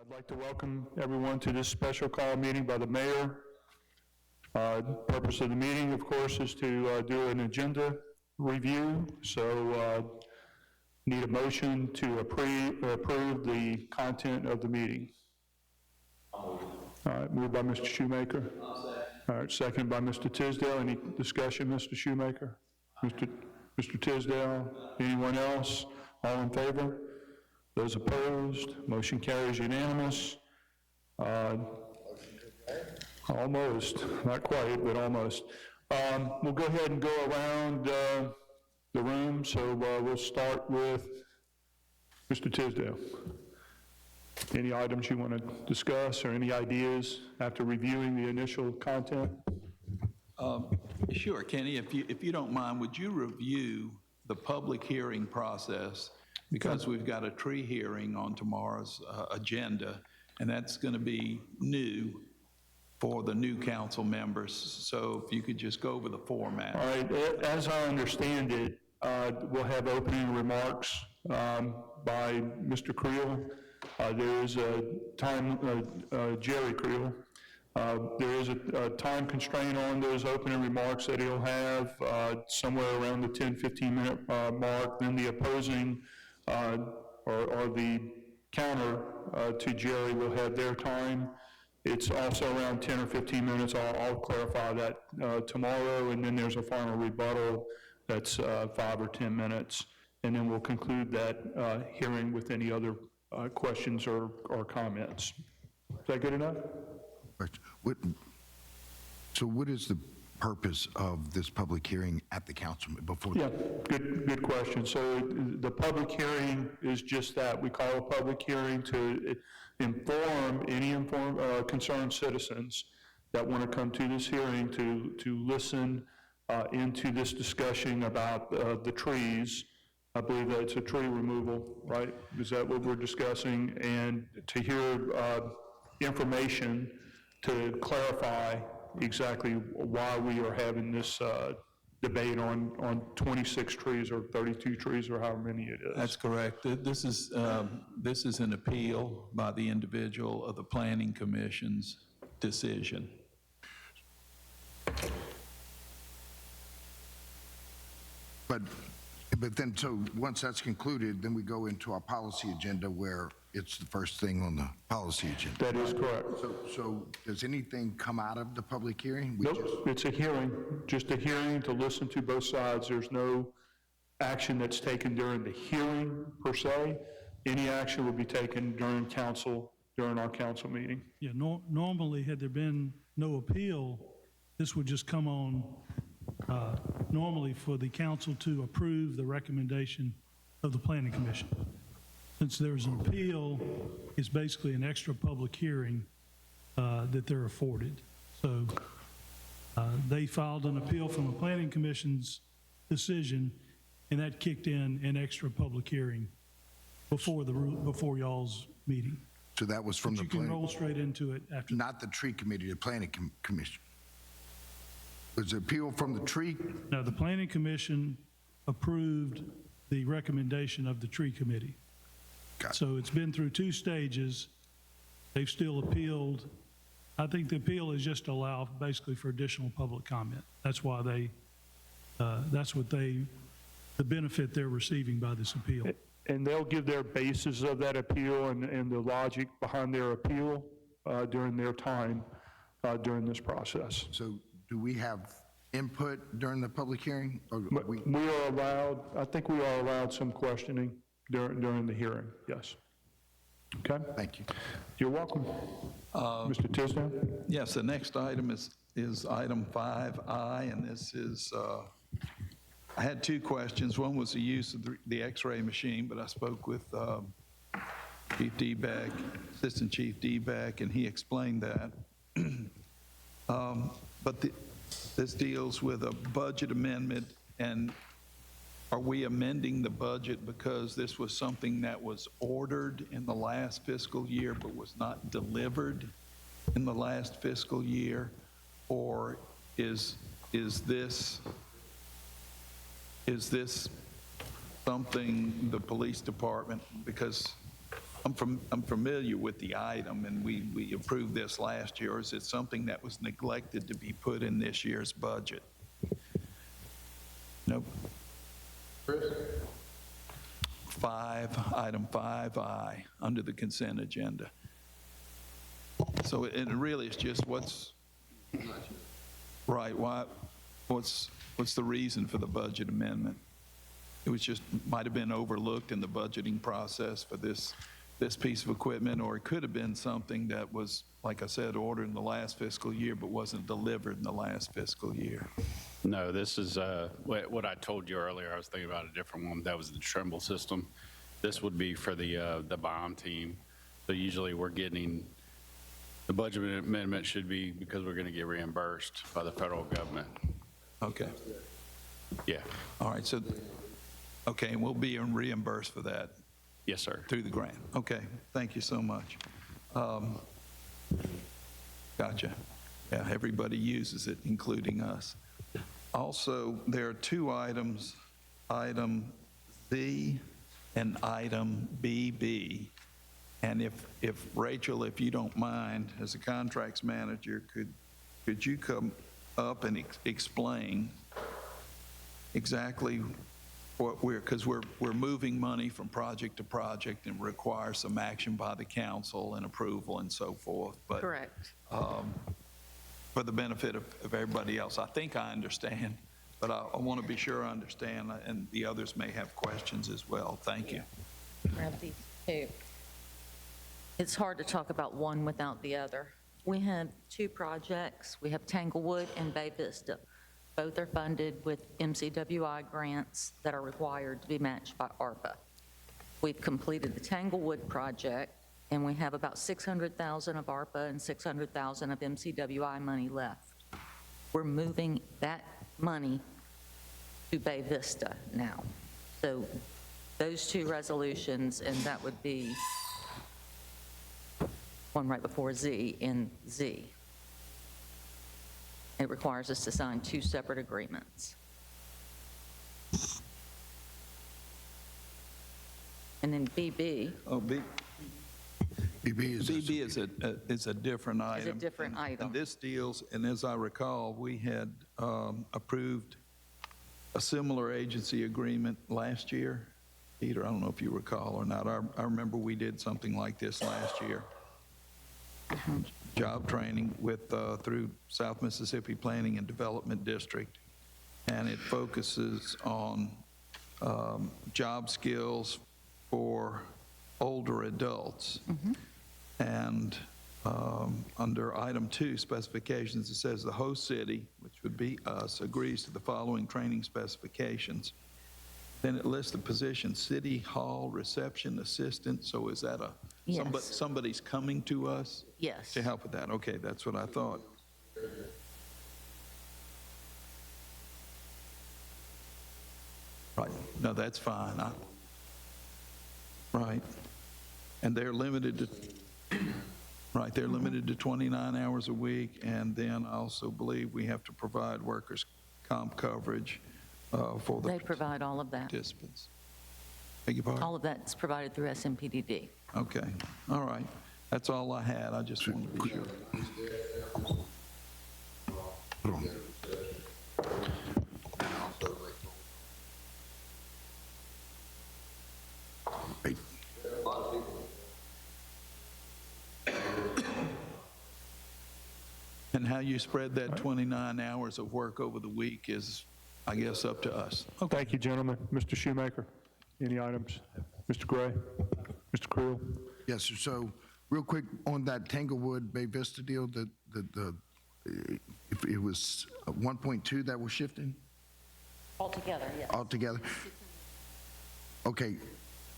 I'd like to welcome everyone to this special call meeting by the mayor. Purpose of the meeting, of course, is to do an agenda review. So need a motion to approve the content of the meeting. All right, moved by Mr. Shoemaker. All right, second by Mr. Tisdale. Any discussion, Mr. Shoemaker? Mr. Tisdale? Anyone else? All in favor? Those opposed? Motion carries unanimous. Almost, not quite, but almost. We'll go ahead and go around the room. So we'll start with Mr. Tisdale. Any items you want to discuss or any ideas after reviewing the initial content? Sure, Kenny, if you don't mind, would you review the public hearing process? Because we've got a tree hearing on tomorrow's agenda, and that's going to be new for the new council members. So if you could just go over the format. All right, as I understand it, we'll have opening remarks by Mr. Creel. There is a time, Jerry Creel. There is a time constraint on those opening remarks that he'll have somewhere around the 10-15 minute mark. Then the opposing or the counter to Jerry will have their time. It's also around 10 or 15 minutes. I'll clarify that tomorrow. And then there's a final rebuttal that's 5 or 10 minutes. And then we'll conclude that hearing with any other questions or comments. Is that good enough? So what is the purpose of this public hearing at the council before? Yeah, good question. So the public hearing is just that. We call a public hearing to inform any concerned citizens that want to come to this hearing to listen into this discussion about the trees. I believe that it's a tree removal, right? Is that what we're discussing? And to hear information to clarify exactly why we are having this debate on 26 trees or 32 trees or however many it is. That's correct. This is an appeal by the individual of the Planning Commission's decision. But then, so once that's concluded, then we go into our policy agenda where it's the first thing on the policy agenda. That is correct. So does anything come out of the public hearing? Nope, it's a hearing, just a hearing to listen to both sides. There's no action that's taken during the hearing per se. Any action will be taken during our council meeting. Yeah, normally, had there been no appeal, this would just come on normally for the council to approve the recommendation of the Planning Commission. Since there's an appeal, it's basically an extra public hearing that they're afforded. So they filed an appeal from the Planning Commission's decision, and that kicked in an extra public hearing before y'all's meeting. So that was from But the you can planning, roll straight into it after. not the tree committee, the planning commission. Was the appeal from the tree? No, the Planning Commission approved the recommendation of the tree committee. Got it. So it's been through 2 stages. They've still appealed. I think the appeal is just to allow basically for additional public comment. That's why the benefit they're receiving by this appeal. And they'll give their basis of that appeal and the logic behind their appeal during their time during this process. So do we have input during the public hearing? Or But we are allowed, I think we are allowed some questioning during the hearing, yes. Okay? Thank you. You're welcome. Mr. Tisdale? Yes, the next item is item 5I, and this is, I had 2 questions. One was the use of the X-ray machine, but I spoke with Chief Debeck, Assistant Chief Debeck, and he explained that. But this deals with a budget amendment, and are we amending the budget because this was something that was ordered in the last fiscal year but was not delivered in the last fiscal year? Or is this something the police department, because I'm familiar with the item, and we approved this last year, or is it something that was neglected to be put in this year's budget? Nope. Item 5I, under the consent agenda. So it really is just right, what's the reason for the budget amendment? It was just, might have been overlooked in the budgeting process for this piece of equipment, or it could have been something that was, like I said, ordered in the last fiscal year but wasn't delivered in the last fiscal year. No, this is what I told you earlier. I was thinking about a different one. That was the Trimble system. This would be for the bomb team. So usually we're getting, the budget amendment should be because we're going to get reimbursed by the federal government. Okay, Yeah. all right, so, okay, and we'll be reimbursed for that Yes, sir. through the grant. Okay, thank you so much. Gotcha. Yeah, everybody uses it, including us. Also, there are two items, item Z and item BB. And if Rachel, if you don't mind, as a contracts manager, could you come up and explain exactly what because we're moving money from project to project and require some action by the council and approval and so forth. But Correct. for the benefit of everybody else, I think I understand, but I want to be sure I understand, and the others may have questions as well. Thank you. Grab these two. It's hard to talk about one without the other. We have two projects. We have Tanglewood and Bay Vista. Both are funded with MCWI grants that are required to be matched by ARPA. We've completed the Tanglewood project, and we have about $600,000 of ARPA and $600,000 of MCWI money left. We're moving that money to Bay Vista now. So those two resolutions, and that would be one right before Z in Z. It requires us to sign two separate agreements. And then BB Oh, BB is. BB is a different is a item. different item. And this deals, and as I recall, we had approved a similar agency agreement last year. Peter, I don't know if you recall or not. I remember we did something like this last year. Job training with through South Mississippi Planning and Development District, and it focuses on job skills for older adults. And under item 2, specifications, it says the host city, which would be us, agrees to the following training specifications. Then it lists the position, city hall reception assistant. So is that Yes. somebody's coming to us Yes. to help with that? Okay, that's what I thought. Right, no, that's fine. Right, and they're limited to, right, they're limited to 29 hours a week, and then I also believe we have to provide workers' comp coverage for the They provide all of that. participants. Beg your pardon? All of that's provided through SMPDD. Okay, all right. That's all I had. I just wanted to be sure. Hold on. Wait. And how you spread that 29 hours of work over the week is, I guess, up to us. Thank you, gentlemen. Mr. Shoemaker, any items? Mr. Gray? Mr. Creel? Yes, sir. So real quick on that Tanglewood Bay Vista deal, if it was 1.2 that was shifting Altogether, yes. altogether? Okay,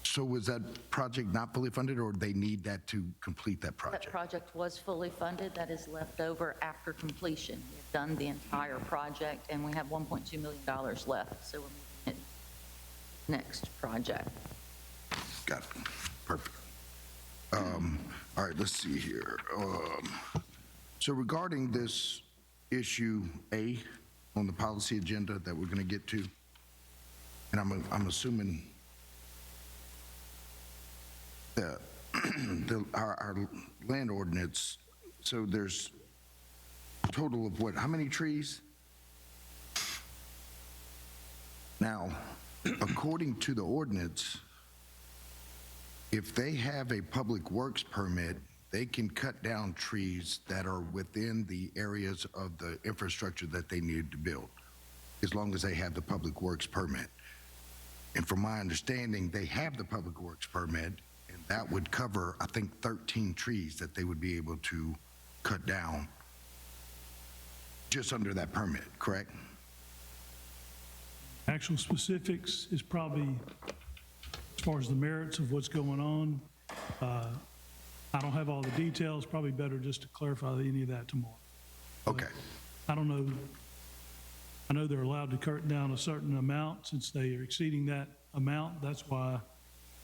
so was that project not fully funded, or they need that to complete that That project? project was fully funded. That is left over after completion. We've done the entire project, and we have $1.2 million left, so we're moving it next project. Got it. Perfect. All right, let's see here. So regarding this issue A on the policy agenda that we're going to get to, and I'm assuming that our land ordinance, so there's a total of what, how many trees? Now, according to the ordinance, if they have a public works permit, they can cut down trees that are within the areas of the infrastructure that they need to build, as long as they have the public works permit. And from my understanding, they have the public works permit, and that would cover, I think, 13 trees that they would be able to cut down just under that permit, correct? Actual specifics is probably, as far as the merits of what's going on, I don't have all the details, probably better just to clarify any of that tomorrow. Okay, I don't know, I know they're allowed to cut down a certain amount. Since they are exceeding that amount, that's why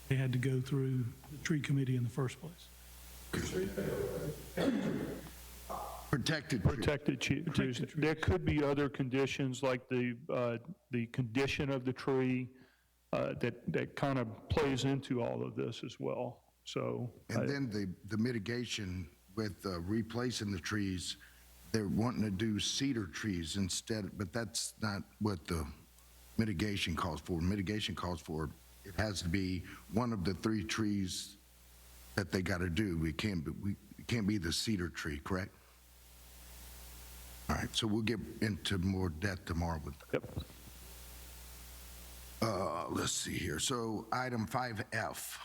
they had to go through the tree committee in the first place. protected trees. Protected trees. There could be other conditions like the condition of the tree that kind of plays into all of this as well. So. And then the mitigation with replacing the trees, they're wanting to do cedar trees instead, but that's not what the mitigation calls for. Mitigation calls for, it has to be one of the 3 trees that they got to do. It can't be the cedar tree, correct? All right, so we'll get into more depth tomorrow with that. Yep. Let's see here. So item 5F.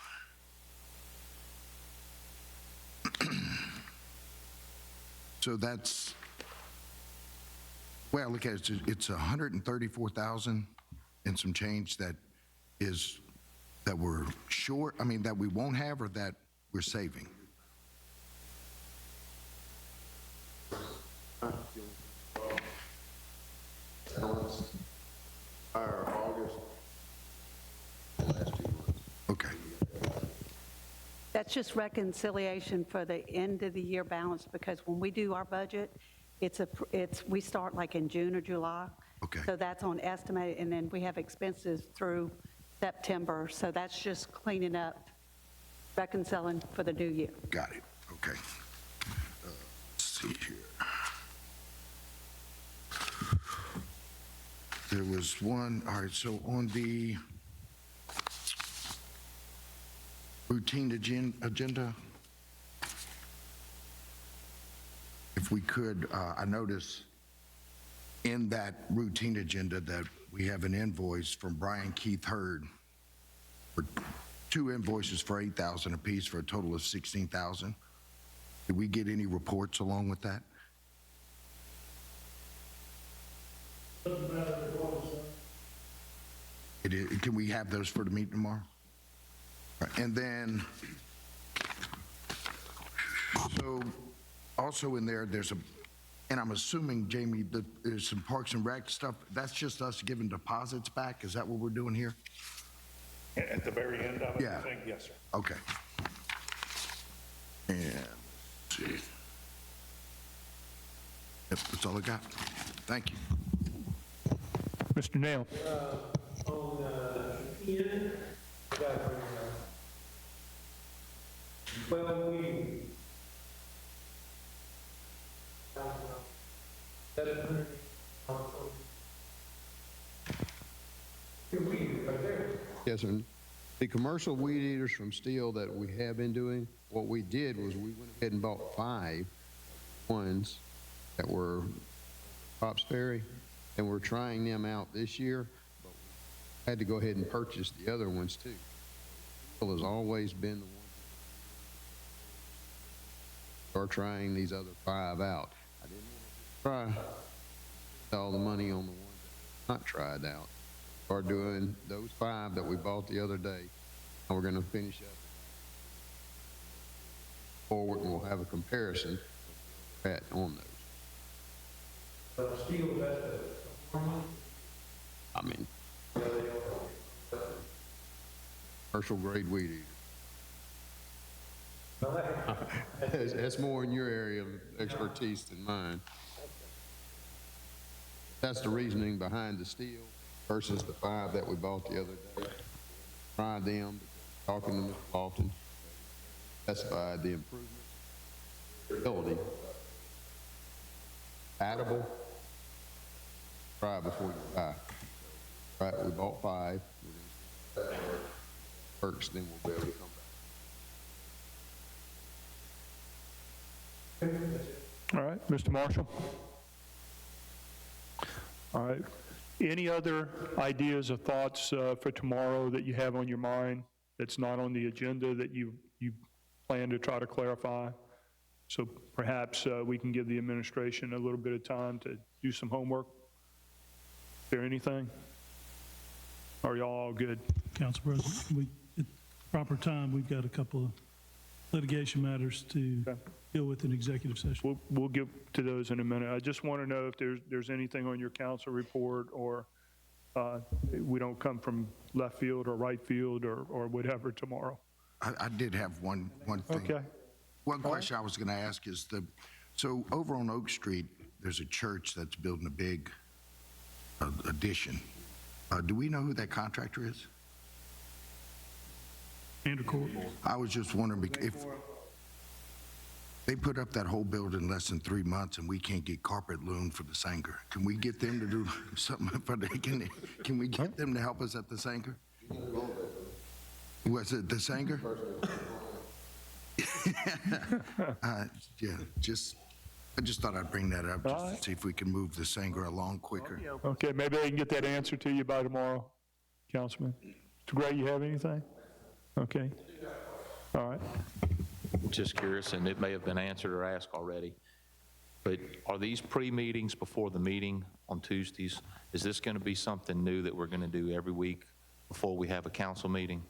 So that's, well, look at it, it's 134,000 and some change that we're short, I mean, that we won't have or that we're saving? Okay. That's just reconciliation for the end of the year balance, because when we do our budget, we start like in June or July. Okay. So that's on estimate, and then we have expenses through September, so that's just cleaning up, reconciling for the new year. Got it, okay. Let's see here. There was one, all right, so on the routine agenda, if we could, I notice in that routine agenda that we have an invoice from Brian Keith Hurd for 2 invoices for $8,000 apiece for a total of $16,000. Did we get any reports along with that? Can we have those for the meeting tomorrow? Right, and then, so also in there, and I'm assuming, Jamie, that there's some Parks and Rec stuff. That's just us giving deposits back? Is that what we're doing here? At the very end of it, Yeah. I think, yes, sir. Okay. And, let's see. Yep, that's all I got. Thank you. Mr. Nail. On N, well, we 700. Yes, sir. The commercial weed eaters from Steel that we have been doing, what we did was we went ahead and bought 5 ones that were Pops Ferry, and we're trying them out this year, but we had to go ahead and purchase the other ones too. Steel has always been the one are trying these other 5 out. I didn't want to try all the money on the ones that not tried out. Are doing those 5 that we bought the other day, and we're going to finish up forward, and we'll have a comparison on those. Steel, that's a hormone. I mean, commercial grade weed eater. That's more in your area of expertise than mine. That's the reasoning behind the Steel versus the 5 that we bought the other day. Tried them, talking to Mr. Lofton. specified the improvement, ability, compatible, try before you buy. Right, we bought 5. We're gonna see if that works, then we'll be able to come back. All right, Mr. Marshall? All right. Any other ideas or thoughts for tomorrow that you have on your mind that's not on the agenda that you plan to try to clarify? So perhaps we can give the administration a little bit of time to do some homework. Is there anything? Are y'all all good? Council President, at proper time, we've got a couple of litigation matters to Okay. deal with in executive session. We'll get to those in a minute. I just want to know if there's anything on your council report, or we don't come from left field or right field or whatever tomorrow. I did have one thing. Okay. One question I was going to ask is so over on Oak Street, there's a church that's building a big addition. Do we know who that contractor is? Andrew Court. I was just wondering if they put up that whole building in less than 3 months and we can't get carpet loom for the Sanger. Can we get them to do something for can we get them to help us at the Sanger? Was it the Sanger? Yeah, I just thought I'd bring that up just to see if we can move the Sanger along quicker. Okay, maybe they can get that answer to you by tomorrow, Councilman. Mr. Gray, you have anything? Okay. All right. Just curious, and it may have been answered or asked already, but are these pre-meetings before the meeting on Tuesdays? Is this going to be something new that we're going to do every week before we have a council meeting?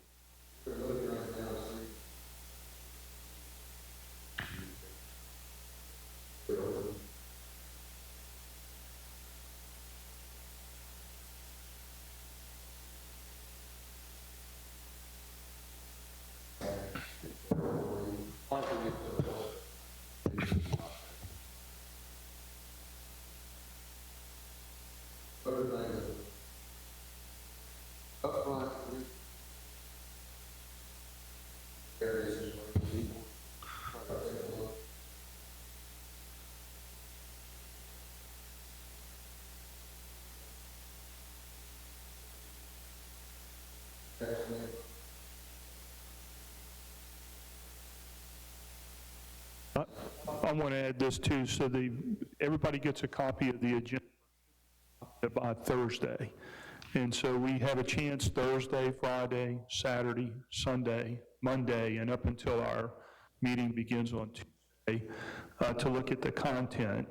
I want to add this too, so everybody gets a copy of the agenda by Thursday. And so we have a chance Thursday, Friday, Saturday, Sunday, Monday, and up until our meeting begins on Tuesday, to look at the content.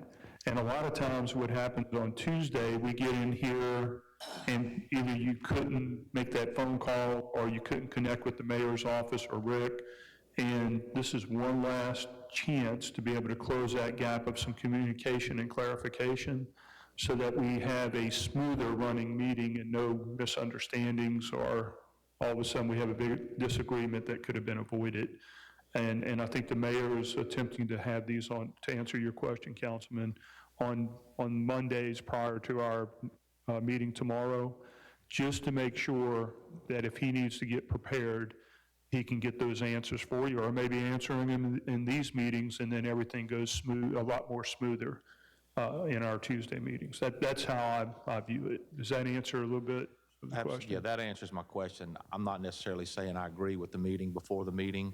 And a lot of times what happens on Tuesday, we get in here and either you couldn't make that phone call or you couldn't connect with the mayor's office or Rick. And this is one last chance to be able to close that gap of some communication and clarification so that we have a smoother running meeting and no misunderstandings, or all of a sudden we have a big disagreement that could have been avoided. And I think the mayor is attempting to have these on, to answer your question, Councilman, on Mondays prior to our meeting tomorrow, just to make sure that if he needs to get prepared, he can get those answers for you, or maybe answering them in these meetings, and then everything goes smooth, a lot more smoother in our Tuesday meetings. That's how I view it. Does that answer a little bit of the question? Yeah, that answers my question. I'm not necessarily saying I agree with the meeting before the meeting.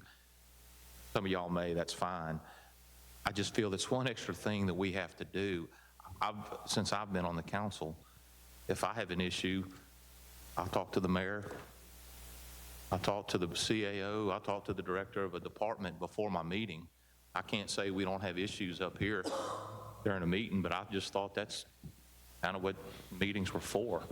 Some of y'all may, that's fine. I just feel it's one extra thing that we have to do. Since I've been on the council, if I have an issue, I'll talk to the mayor, I talk to the CAO, I talk to the director of a department before my meeting. I can't say we don't have issues up here during a meeting, but I just thought that's kind of what meetings were for.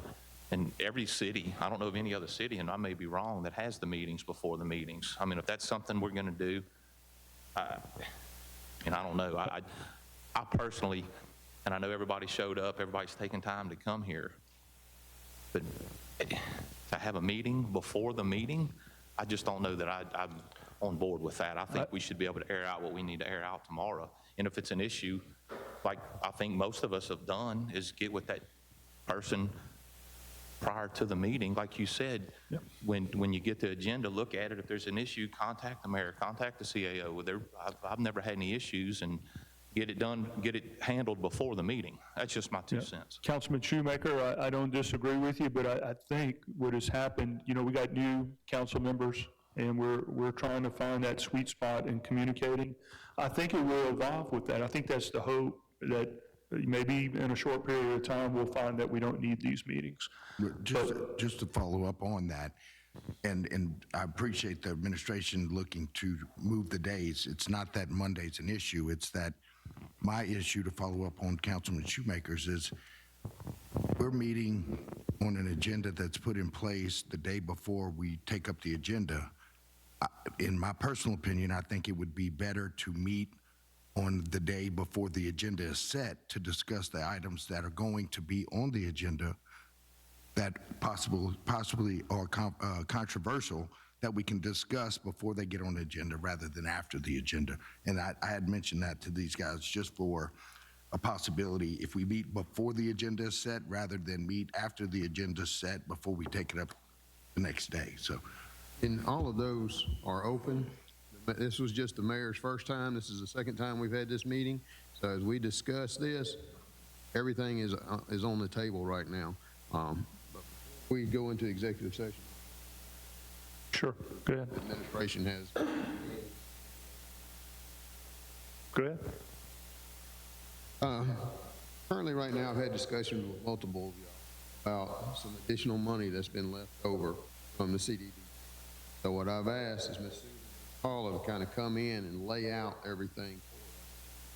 And every city, I don't know of any other city, and I may be wrong, that has the meetings before the meetings. I mean, if that's something we're going to do, and I don't know. I personally, and I know everybody showed up, everybody's taking time to come here, but to have a meeting before the meeting, I just don't know that I'm on board with that. I think we should be able to air out what we need to air out tomorrow. And if it's an issue, like I think most of us have done, is get with that person prior to the meeting, like you said, when you get the agenda, look at it. If there's an issue, contact the mayor, contact the CAO. I've never had any issues, and get it done, get it handled before the meeting. That's just my 2 cents. Councilman Shoemaker, I don't disagree with you, but I think what has happened, we got new council members, and we're trying to find that sweet spot in communicating. I think it will evolve with that. I think that's the hope, that maybe in a short period of time, we'll find that we don't need these meetings. Just to follow up on that, and I appreciate the administration looking to move the days. It's not that Monday's an issue, it's that my issue, to follow up on Councilman Shoemaker's, is we're meeting on an agenda that's put in place the day before we take up the agenda. In my personal opinion, I think it would be better to meet on the day before the agenda is set to discuss the items that are going to be on the agenda that possibly are controversial, that we can discuss before they get on the agenda rather than after the agenda. And I had mentioned that to these guys just for a possibility, if we meet before the agenda is set rather than meet after the agenda is set before we take it up the next day. So, And all of those are open. This was just the mayor's first time. This is the second time we've had this meeting. So as we discuss this, everything is on the table right now. We go into executive session. Sure, go ahead. The administration has. Go ahead. Currently, right now, I've had discussions with multiple of y'all about some additional money that's been left over from the CDB. So what I've asked is Ms. Susan Paula to kind of come in and lay out everything.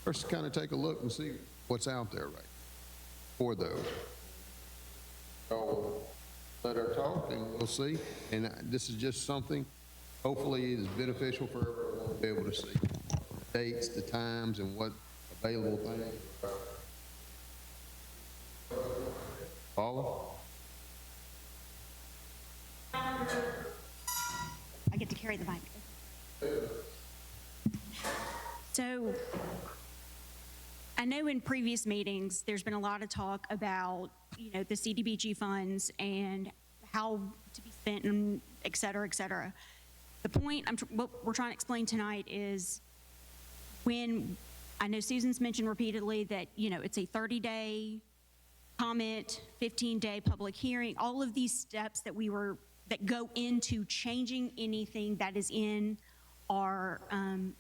First, kind of take a look and see what's out there right for those. So let her talk and we'll see. And this is just something, hopefully, is beneficial for everyone to be able to see. Dates, the times, and what available things. Paula? I get to carry the mic. So I know in previous meetings, there's been a lot of talk about, the CDBG funds and how to be spent and et cetera, et cetera. The point, what we're trying to explain tonight is when, I know Susan's mentioned repeatedly that, it's a 30-day comment, 15-day public hearing, all of these steps that go into changing anything that is in our,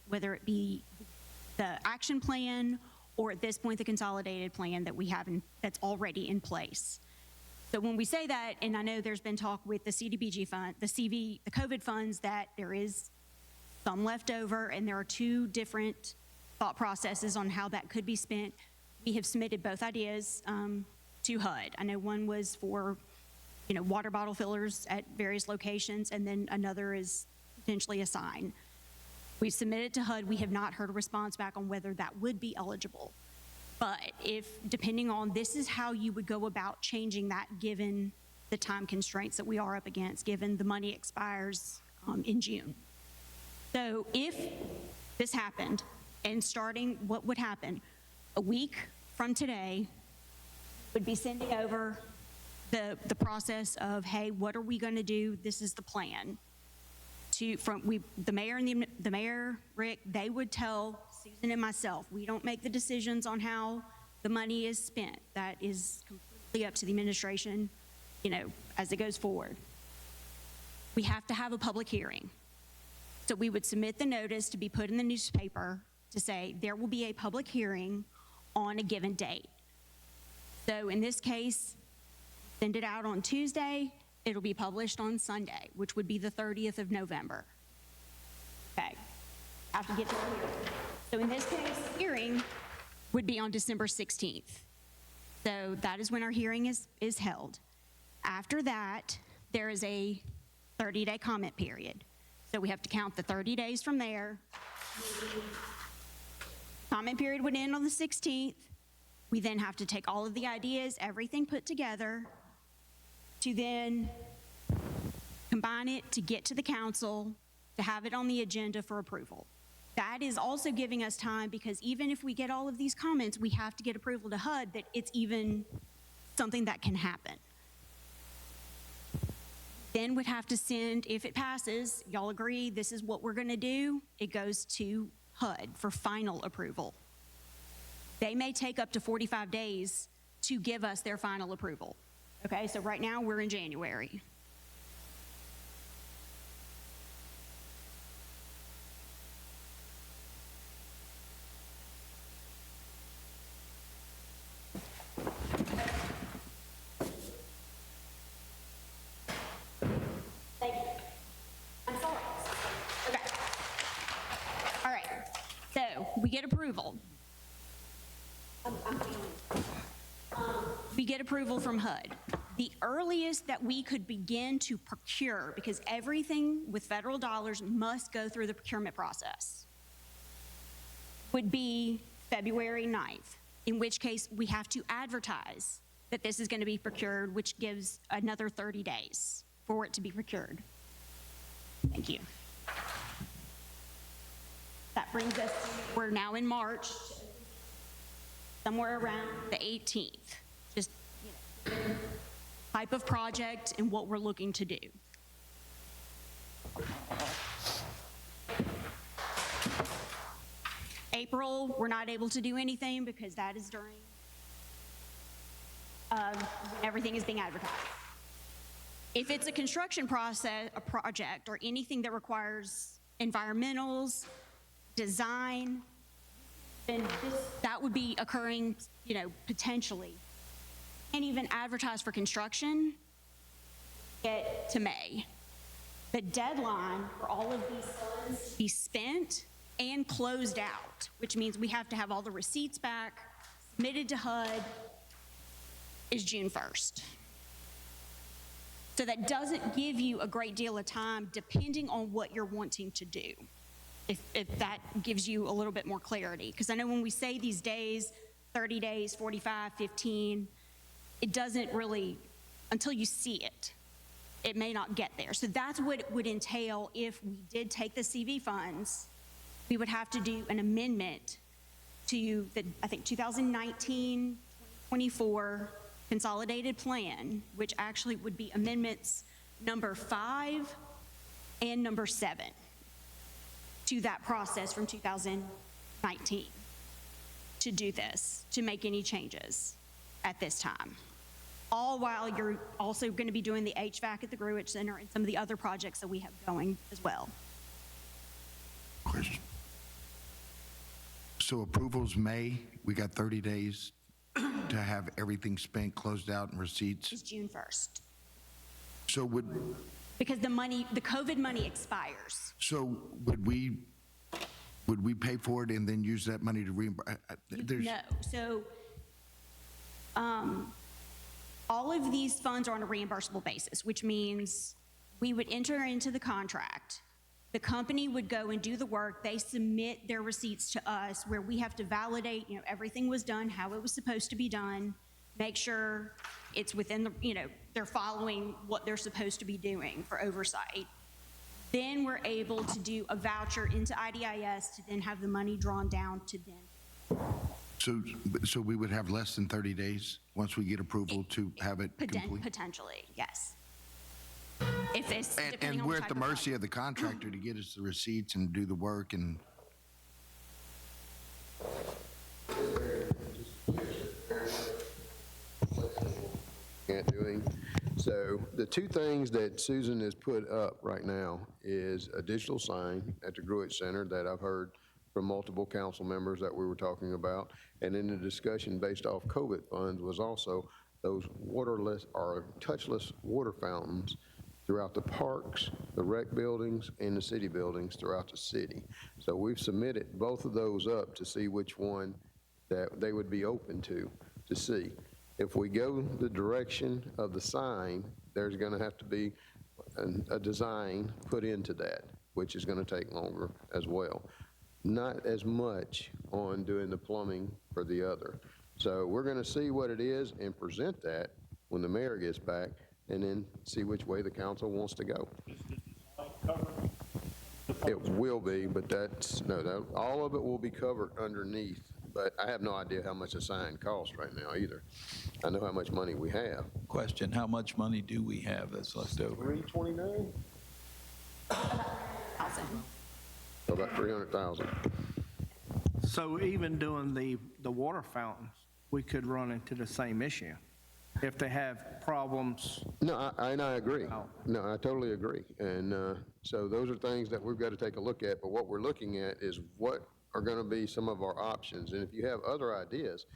whether it be the action plan or at this point, the consolidated plan that we have that's already in place. So when we say that, and I know there's been talk with the CDBG fund, the COVID funds, that there is some left over, and there are two different thought processes on how that could be spent. We have submitted both ideas to HUD. I know one was for, water bottle fillers at various locations, and then another is potentially a sign. We submitted to HUD. We have not heard a response back on whether that would be eligible. But depending on, this is how you would go about changing that given the time constraints that we are up against, given the money expires in June. So if this happened, and starting, what would happen? A week from today, would be sending over the process of, hey, what are we going to do? This is the plan. The mayor and the mayor, Rick, they would tell Susan and myself, we don't make the decisions on how the money is spent. That is completely up to the administration, as it goes forward. We have to have a public hearing. So we would submit the notice to be put in the newspaper to say there will be a public hearing on a given date. So in this case, send it out on Tuesday. It'll be published on Sunday, which would be the 30th of November. Okay, have to get to the hearing. So in this case, the hearing would be on December 16th. So that is when our hearing is held. After that, there is a 30-day comment period. So we have to count the 30 days from there. Comment period would end on the 16th. We then have to take all of the ideas, everything put together, to then combine it to get to the council, to have it on the agenda for approval. That is also giving us time, because even if we get all of these comments, we have to get approval to HUD that it's even something that can happen. then would have to send, if it passes, y'all agree this is what we're going to do, it goes to HUD for final approval. They may take up to 45 days to give us their final approval. Okay, so right now we're in January. Thank you. I'm sorry. Okay. All right. So we get approval. We get approval from HUD. The earliest that we could begin to procure, because everything with federal dollars must go through the procurement process, would be February 9th, in which case we have to advertise that this is going to be procured, which gives another 30 days for it to be procured. Thank you. That brings us, we're now in March, somewhere around the 18th. Just, type of project and what we're looking to do. April, we're not able to do anything because that is during when everything is being advertised. If it's a construction process, a project, or anything that requires environmentals, design, then that would be occurring, potentially. Can't even advertise for construction, get to May. The deadline for all of these funds to be spent and closed out, which means we have to have all the receipts back, submitted to HUD, is June 1st. So that doesn't give you a great deal of time depending on what you're wanting to do, if that gives you a little bit more clarity. Because I know when we say these days, 30 days, 45, 15, it doesn't really, until you see it, it may not get there. So that's what it would entail if we did take the CV funds. We would have to do an amendment to the, I think, 2019-24 consolidated plan, which actually would be amendments number 5 and number 7 to that process from 2019 to do this, to make any changes at this time. All while you're also going to be doing the HVAC at the Greenwich Center and some of the other projects that we have going as well. Question. So approvals May, we got 30 days to have everything spent, closed out, and receipts? It's June 1st. So Because the COVID money expires. So would we pay for it and then use that money to reimburse? No, so all of these funds are on a reimbursable basis, which means we would enter into the contract. The company would go and do the work. They submit their receipts to us where we have to validate, everything was done, how it was supposed to be done, make sure it's within the, they're following what they're supposed to be doing for oversight. Then we're able to do a voucher into IDIS to then have the money drawn down to them. So we would have less than 30 days once we get approval to have it complete? Potentially, yes. If it's And we're at the mercy of the contractor to get us the receipts and do the work and... Doing. So the two things that Susan has put up right now is a digital sign at the Greenwich Center that I've heard from multiple council members that we were talking about. And then the discussion based off COVID funds was also those waterless or touchless water fountains throughout the parks, the rec buildings, and the city buildings throughout the city. So we've submitted both of those up to see which one that they would be open to see. If we go the direction of the sign, there's going to have to be a design put into that, which is going to take longer as well. Not as much on doing the plumbing for the other. So we're going to see what it is and present that when the mayor gets back, and then see which way the council wants to go. It will be, but all of it will be covered underneath but I have no idea how much a sign costs right now either. I know how much money we have. Question, how much money do we have that's left over? 329? About 300,000. So even doing the water fountains, we could run into the same issue if they have problems. No, I agree. No, I totally agree. And so those are things that we've got to take a look at, but what we're looking at is what are going to be some of our options. And if you have other ideas,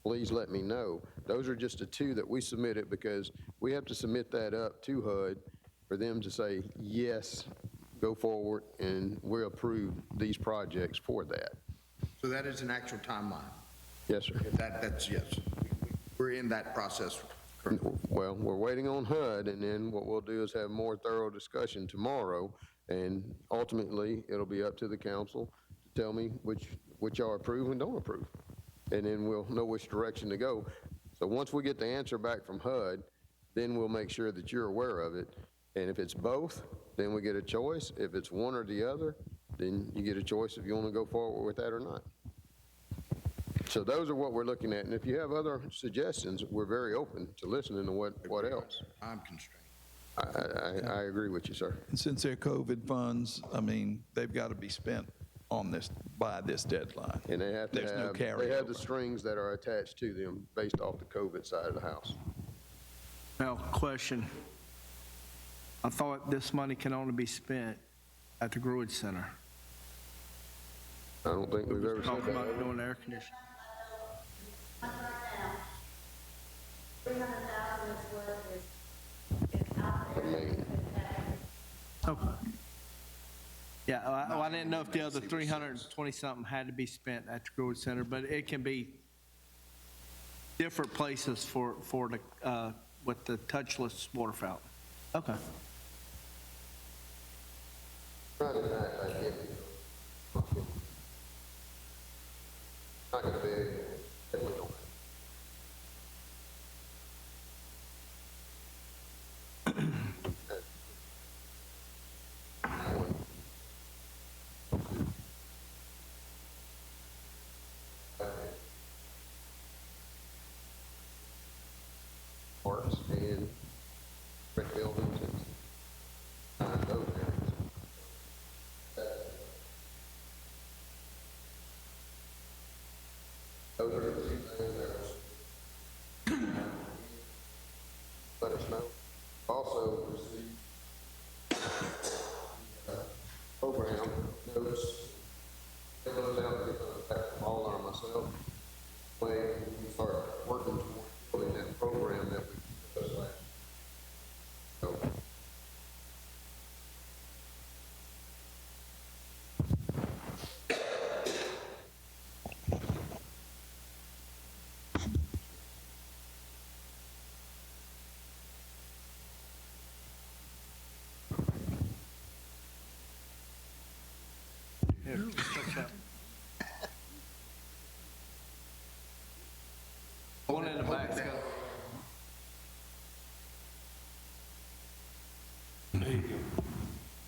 please let me know. Those are just the two that we submitted because we have to submit that up to HUD for them to say, yes, go forward, and we'll approve these projects for that. So that is an actual timeline? Yes, sir. That's, yes. We're in that process currently. Well, we're waiting on HUD, and then what we'll do is have more thorough discussion tomorrow, and ultimately, it'll be up to the council to tell me which y'all approve and don't approve. And then we'll know which direction to go. So once we get the answer back from HUD, then we'll make sure that you're aware of it. And if it's both, then we get a choice. If it's one or the other, then you get a choice if you want to go forward with that or not. So those are what we're looking at. And if you have other suggestions, we're very open to listening to what else. I'm constrained. I agree with you, sir. And since they're COVID funds, I mean, they've got to be spent on this, by this deadline. And they have to There's no have, they have the carryover. strings that are attached to them based off the COVID side of the house. Now, question. I thought this money can only be spent at the Growage Center. I don't think we've ever said Talking about that. doing air conditioning. I mean, Okay. Yeah, I didn't know if the other 320-something had to be spent at the Growage Center, but it can be different places for the, with the touchless water fountain. Okay. trying to act, I get it. Not gonna be able to. Parks and brick buildings and those areas. Those are the two things that let us know. Also, receive program notes. Get those out, get those back from all or myself. Way we start working towards building that program that we discussed last. So, Here, touch that. One in the back.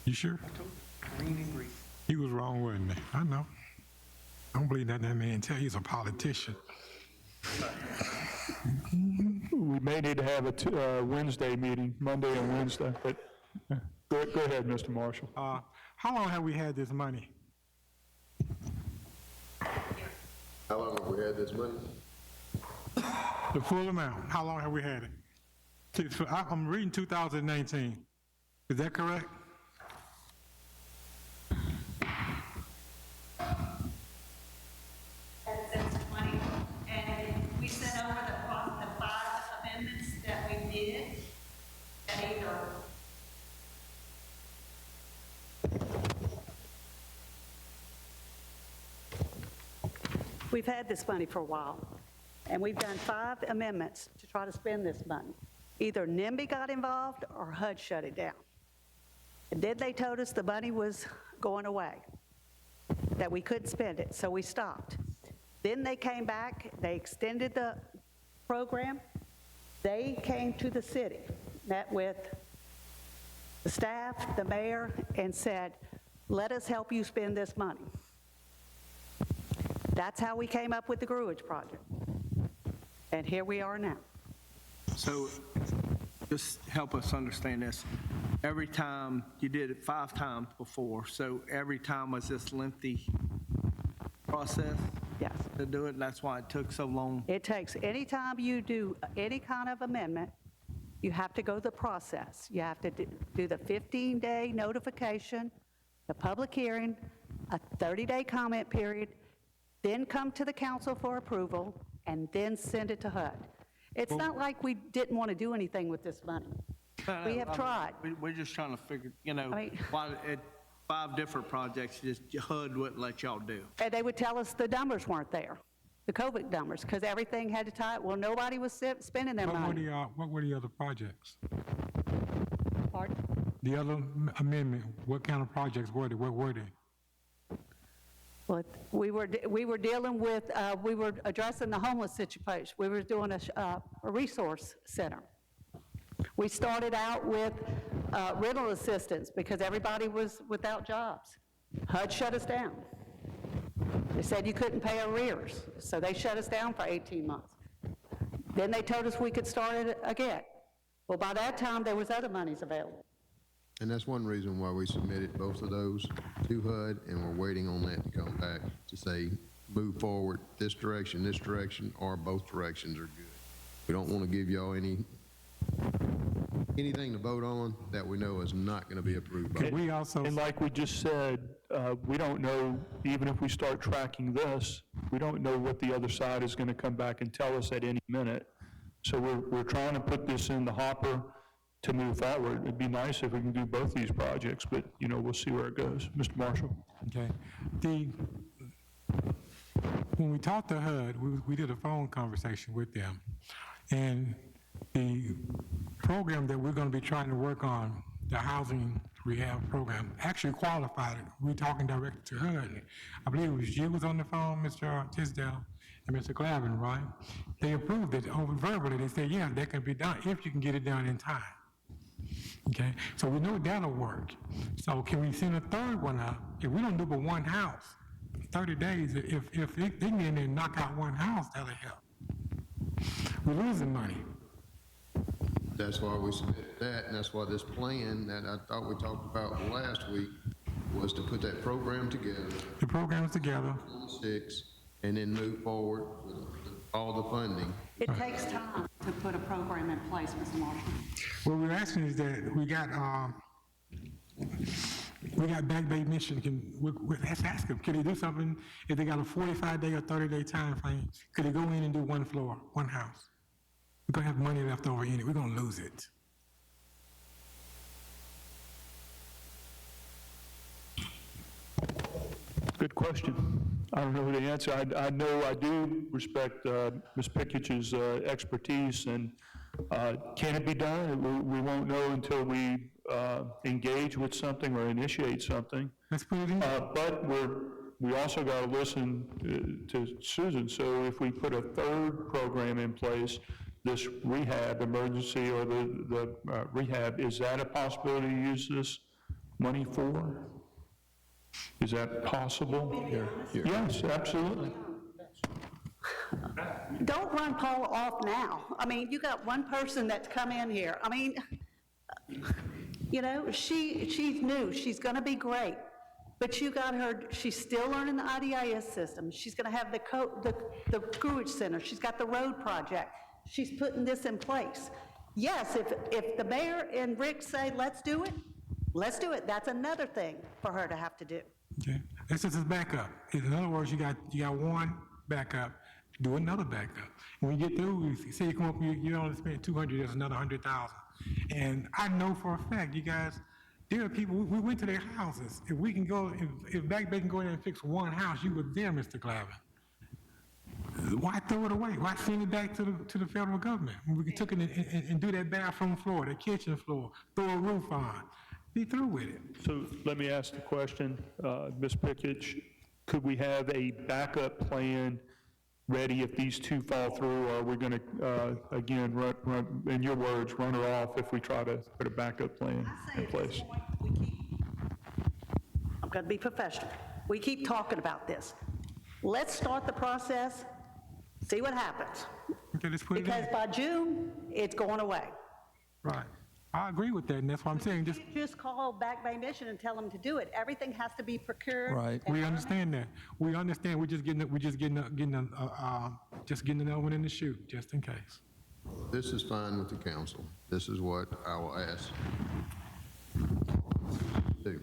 You sure? He was wrong, wasn't he? I know. I don't believe that man tell you he's a politician. We may need to have a Wednesday meeting, Monday and Wednesday, but go ahead, Mr. Marshall. How long have we had this money? how long have we had this money? The full amount. How long have we had it? I'm reading 2019. Is that correct? That's 20, and we sent over the 5 amendments that we did, and either We've had this money for a while, and we've done 5 amendments to try to spend this money. Either NIMBY got involved or HUD shut it down. And then they told us the money was going away, that we couldn't spend it, so we stopped. Then they came back, they extended the program. They came to the city, met with the staff, the mayor, and said, let us help you spend this money. That's how we came up with the Gruage project. And here we are now. So just help us understand this. Every time, you did it 5 times before, so every time was this lengthy process Yes. to do it, and that's why it took so long? It takes, anytime you do any kind of amendment, you have to go the process. You have to do the 15-day notification, the public hearing, a 30-day comment period, then come to the council for approval, and then send it to HUD. It's not like we didn't want to do anything with this money. We have tried. We're just trying to figure, I mean- why at 5 different projects, just HUD wouldn't let y'all do. And they would tell us the numbers weren't there, the COVID numbers, because everything had to tie, well, nobody was spending their money. What were the other projects? Pardon? The other amendment, what kind of projects were they? What were they? Well, we were dealing with, we were addressing the homeless situation. We were doing a resource center. We started out with rental assistance because everybody was without jobs. HUD shut us down. They said you couldn't pay arrears, so they shut us down for 18 months. Then they told us we could start it again. Well, by that time, there was other monies available. And that's one reason why we submitted both of those to HUD, and we're waiting on that to come back to say, move forward this direction, or both directions are good. We don't want to give y'all anything to vote on that we know is not going to be approved by. We also, And like we just said, we don't know, even if we start tracking this, we don't know what the other side is going to come back and tell us at any minute. So we're trying to put this in the hopper to move forward. It'd be nice if we can do both these projects, but, we'll see where it goes. Mr. Marshall? okay. When we talked to HUD, we did a phone conversation with them, and the program that we're going to be trying to work on, the housing rehab program, actually qualified it. We're talking directly to HUD. I believe it was you was on the phone, Mr. Tisdale, and Mr. Glavin, right? They approved it verbally. They said, yeah, that can be done if you can get it done in time. Okay, so we know that'll work. So can we send a third one up? If we don't do but one house, 30 days, if they can get in there and knock out one house, that'll help. We're losing money. That's why we submitted that, and that's why this plan that I thought we talked about last week was to put that program together. The program's together. 26, and then move forward with all the funding. It takes time to put a program in place, Mr. Marshall. What we're asking is that we got Back Bay, Michigan. Let's ask them, can they do something if they got a 45-day or 30-day time frame? Could they go in and do one floor, one house? We're going to have money left over in it. We're going to lose it. Good question. I don't know the answer. I know I do respect Ms. Pickett's expertise, and can it be done? We won't know until we engage with something or initiate something. Let's put it in. But we also got to listen to Susan. So if we put a third program in place, this rehab emergency or the rehab, is that a possibility to use this money for? Is that possible? Yes, absolutely. Don't run Paula off now. I mean, you got one person that's come in here. I mean, she's new. She's going to be great. But you got her, she's still learning the IDIS system. She's going to have the Gruage Center. She's got the road project. She's putting this in place. Yes, if the mayor and Rick say, let's do it, let's do it. That's another thing for her to have to do. Okay, this is backup. In other words, you got one backup, do another backup. When you get through, say you come up, you only spend 200, there's another 100,000. And I know for a fact, you guys, there are people, we went to their houses. If we can go, if Back Bay can go in and fix one house, you were there, Mr. Glavin. Why throw it away? Why send it back to the federal government? We can take it and do that bathroom floor, the kitchen floor, throw a roof on. Be through with it. So let me ask the question, Ms. Pickett, could we have a backup plan ready if these two fall through, or are we going to, again, run, in your words, run her off if we try to put a backup plan in place? I'm going to be professional. We keep talking about this. Let's start the process, see what happens. Okay, let's put it Because in. by June, it's going away. Right. I agree with that, and that's what I'm saying. Just call Back Bay Mission and tell them to do it. Everything has to be procured. Right. We understand that. We understand. We're just getting another one in the chute, just in case. This is fine with the council. This is what I will ask. Do.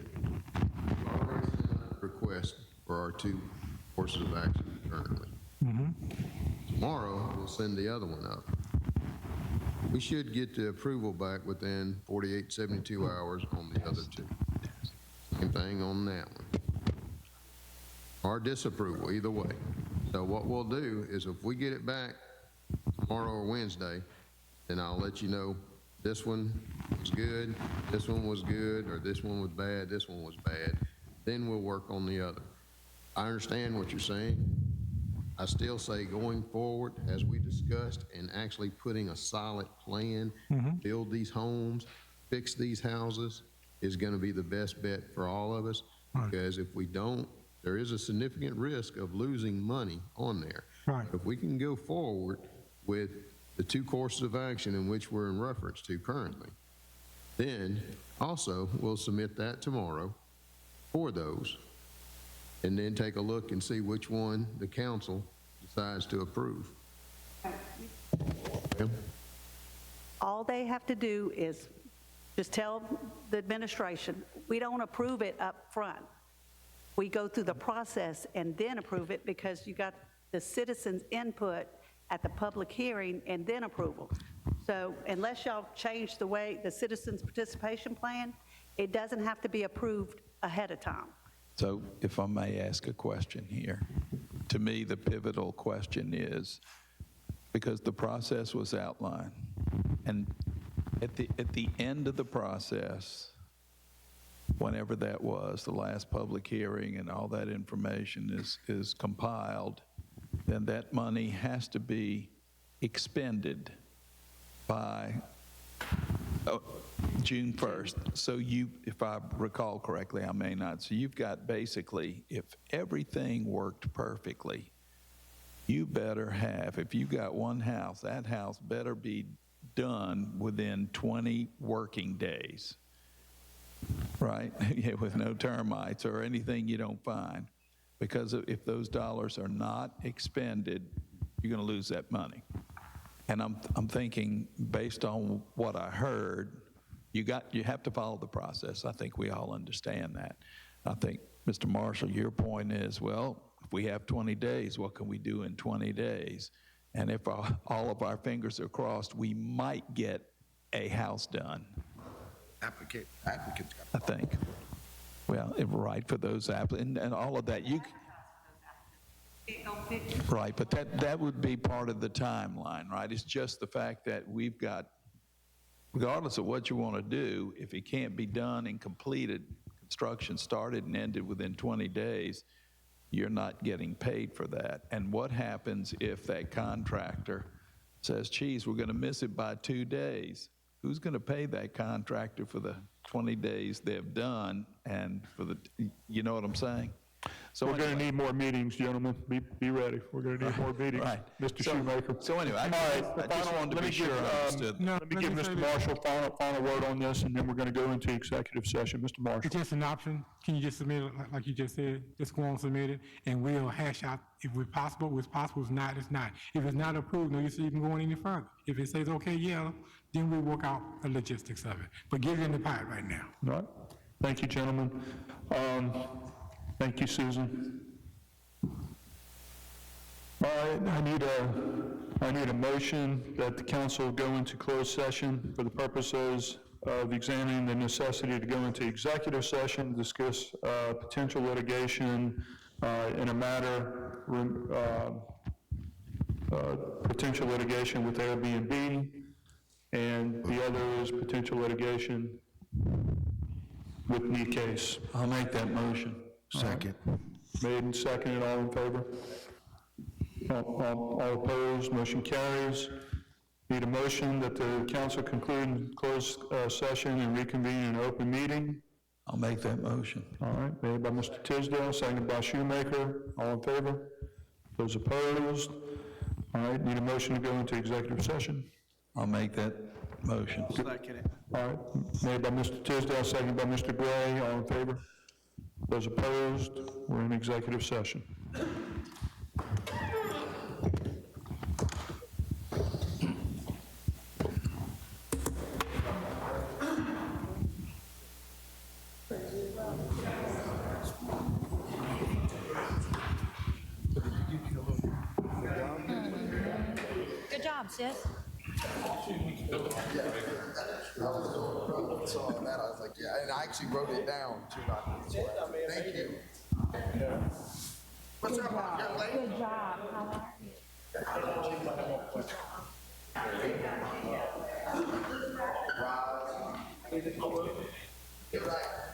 Request for our 2 courses of action currently. Tomorrow, we'll send the other one up. We should get the approval back within 48, 72 hours on the other 2. Same thing on that one. Or disapproval, either way. So what we'll do is if we get it back tomorrow or Wednesday, then I'll let you know this one was good, this one was good, or this one was bad, this one was bad. Then we'll work on the other. I understand what you're saying. I still say going forward, as we discussed, and actually putting a solid plan, build these homes, fix these houses, is going to be the best bet for all of us. Right. Because if we don't, there is a significant risk of losing money on there. Right. If we can go forward with the 2 courses of action in which we're in reference to currently, then also we'll submit that tomorrow for those, and then take a look and see which one the council decides to approve. Ma'am? All they have to do is just tell the administration, we don't approve it up front. We go through the process and then approve it because you got the citizens' input at the public hearing and then approval. So unless y'all change the way the citizens' participation plan, it doesn't have to be approved ahead of time. So if I may ask a question here, to me, the pivotal question is, because the process was outlined, and at the end of the process, whenever that was, the last public hearing and all that information is compiled, then that money has to be expended by June 1st. So you, if I recall correctly, I may not. So you've got basically, if everything worked perfectly, you better have, if you got one house, that house better be done within 20 working days, right? Yeah, with no termites or anything you don't find. Because if those dollars are not expended, you're going to lose that money. And I'm thinking, based on what I heard, you have to follow the process. I think we all understand that. I think, Mr. Marshall, your point is, well, if we have 20 days, what can we do in 20 days? And if all of our fingers are crossed, we might get a house done. Applicants. I think. Well, right, for those applicants and all of that. Right, but that would be part of the timeline, right? It's just the fact that we've got, regardless of what you want to do, if it can't be done and completed, construction started and ended within 20 days, you're not getting paid for that. And what happens if that contractor says, geez, we're going to miss it by 2 days? Who's going to pay that contractor for the 20 days they've done and for the, you know what I'm saying? So We're going to need more meetings, gentlemen. Be ready. We're going to need more meetings. Right. Mr. Shoemaker. So anyway, I just wanted to be sure I understood. Let me give Mr. Marshall final word on this, and then we're going to go into executive session. Mr. Marshall. It's just an option. Can you just submit it like you just said? Just go on, submit it, and we'll hash out if it's possible. If it's not, it's not. If it's not approved, no use even going any further. If it says, okay, yeah, then we work out the logistics of it. But get it in the pot right now. All right. Thank you, gentlemen. Thank you, Susan. All right, I need a motion that the council go into closed session for the purposes of examining the necessity to go into executive session, discuss potential litigation in a matter, potential litigation with Airbnb, and the other is potential litigation with Case. I'll make that motion. Second. Made and seconded, all in favor? All opposed, motion carries. Need a motion that the council conclude in closed session and reconvene in an open meeting. I'll make that motion. All right, made by Mr. Tisdale, seconded by Shoemaker, all in favor? Those opposed? All right, need a motion to go into executive session. I'll make that motion. Second it. All right, made by Mr. Tisdale, seconded by Mr. Gray, all in favor? Those opposed? We're in executive session. Good job, sis. Saw that, I was like, yeah, and I actually wrote it down too. Thank you. What's up, young lady? Good job. How are you? You're right.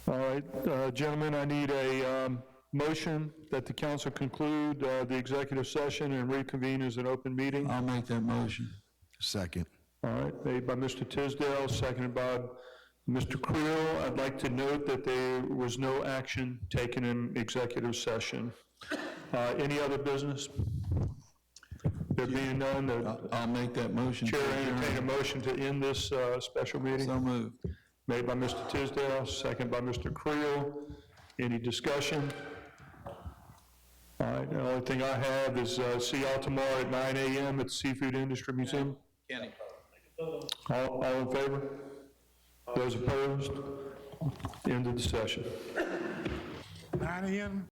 All right, gentlemen, I need a motion that the council conclude the executive session and reconvene as an open meeting. I'll make that motion. Second. All right, made by Mr. Tisdale, seconded by Mr. Creel. I'd like to note that there was no action taken in executive session. Any other business? There being none, I'll make that motion. Chair entertain a motion to end this special meeting. So moved. Made by Mr. Tisdale, second by Mr. Creel. Any discussion? All right, the only thing I have is see y'all tomorrow at 9 a.m. at the Seafood Industry Museum. Kenny. All in favor? Those opposed? End of the session. 9 a.m.?